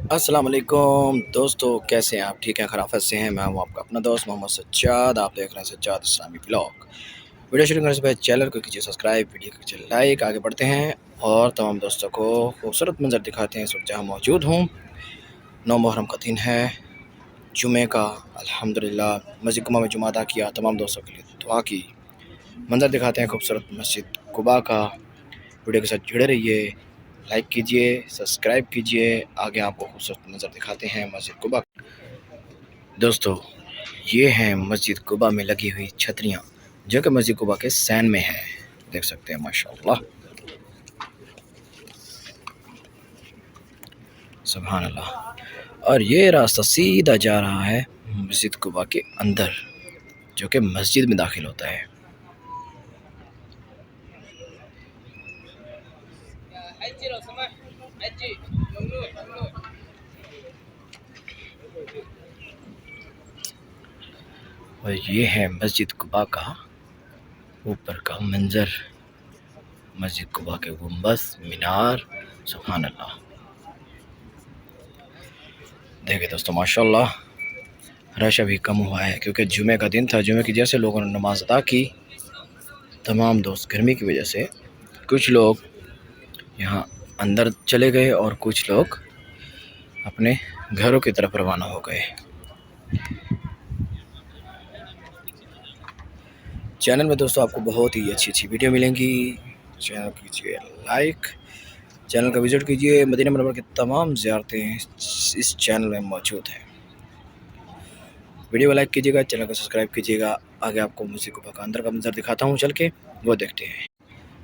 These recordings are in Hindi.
अस्सलाम वालेकुम दोस्तों, कैसे हैं आप? ठीक हैं, खराफत से हैं। मैं हूं आपका अपना दोस्त मोहम्मद सज्जाद। आप देख रहे हैं सज्जाद इस्लामी ब्लॉग। वीडियो शुरू करने से पहले चैनल को कीजिए सब्सक्राइब, वीडियो को कीजिए लाइक। आगे बढ़ते हैं और तमाम दोस्तों को खूबसूरत मंजर दिखाते हैं। इस वक्त जहाँ मौजूद हूँ, 9 मुहर्रम का दिन है, जुमे का। अल्हम्दुलिल्लाह मस्जिद कुबा में जुमा अदा किया, तमाम दोस्तों के लिए दुआ की। मंजर दिखाते हैं खूबसूरत मस्जिद कुबा का। वीडियो के साथ जुड़े रहिए, लाइक कीजिए, सब्सक्राइब कीजिए। आगे आपको खूबसूरत नज़र दिखाते हैं मस्जिद कुबा। दोस्तों, ये हैं मस्जिद कुबा में लगी हुई छतरियाँ, जो कि मस्जिद कुबा के सैन में है। देख सकते हैं, माशाअल्लाह, सुभान अल्लाह। और ये रास्ता सीधा जा रहा है मस्जिद कुबा के अंदर, जो कि मस्जिद में दाखिल होता है। और ये है मस्जिद कुबा का ऊपर का मंजर, मस्जिद कुबा के गुंबद, मीनार, सुभान अल्लाह। देखिए दोस्तों, माशाअल्लाह, रश अभी कम हुआ है क्योंकि जुमे का दिन था। जुमे की जैसे लोगों ने नमाज अदा की, तमाम दोस्त गर्मी की वजह से कुछ लोग यहाँ अंदर चले गए और कुछ लोग अपने घरों की तरफ रवाना हो गए। चैनल में दोस्तों आपको बहुत ही अच्छी अच्छी वीडियो मिलेंगी। चैनल कीजिए लाइक, चैनल का विजिट कीजिए। मदीना मुनव्वरा की तमाम ज़ियारतें इस चैनल में मौजूद हैं। वीडियो को लाइक कीजिएगा, चैनल को सब्सक्राइब कीजिएगा। आगे आपको मस्जिद कुबा का अंदर का मंजर दिखाता हूँ, चल के वो देखते हैं।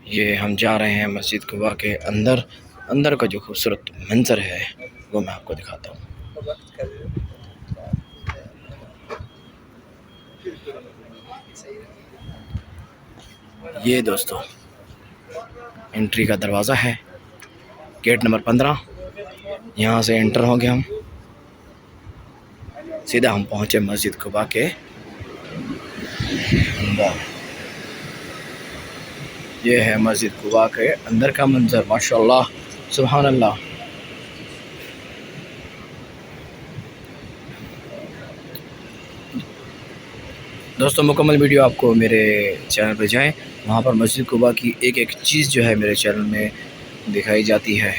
ये हम जा रहे हैं मस्जिद कुबा के अंदर। अंदर का जो खूबसूरत मंजर है वो मैं आपको दिखाता हूँ। ये दोस्तों एंट्री का दरवाज़ा है, गेट नंबर 15। यहाँ से एंटर होंगे हम, सीधा हम पहुँचे मस्जिद कुबा के अंदर। ये है मस्जिद कुबा के अंदर का मंजर, माशाअल्लाह, सुभान अल्लाह। दोस्तों, मुकम्मल वीडियो आपको मेरे चैनल पर जाएं, वहाँ पर मस्जिद कुबा की एक एक चीज़ जो है मेरे चैनल में दिखाई जाती है।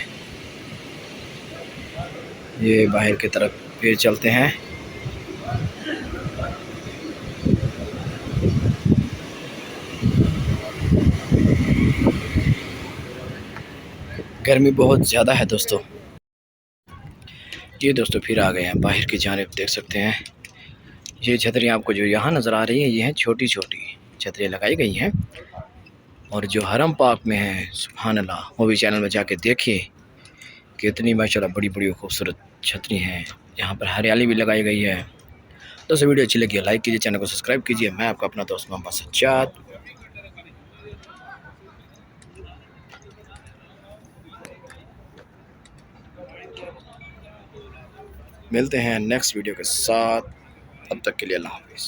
ये बाहर की तरफ फिर चलते हैं। गर्मी बहुत ज़्यादा है दोस्तों। ये दोस्तों फिर आ गए हैं बाहर की जानिब, देख सकते हैं। ये छतरियाँ आपको जो यहाँ नज़र आ रही हैं, ये हैं छोटी छोटी छतरियाँ लगाई गई हैं। और जो हरम पाक में है, सुभान अल्लाह, वो भी चैनल में जाके देखिए कितनी माशाल्लाह बड़ी बड़ी खूबसूरत छतरी हैं। यहाँ पर हरियाली भी लगाई गई है। दोस्तों, वीडियो अच्छी लगी है लाइक कीजिए, चैनल को सब्सक्राइब कीजिए। मैं आपका अपना दोस्त मोहम्मद सज्जाद। मिलते हैं नेक्स्ट वीडियो के साथ, तब तक के लिए अल्लाह हाफिज़।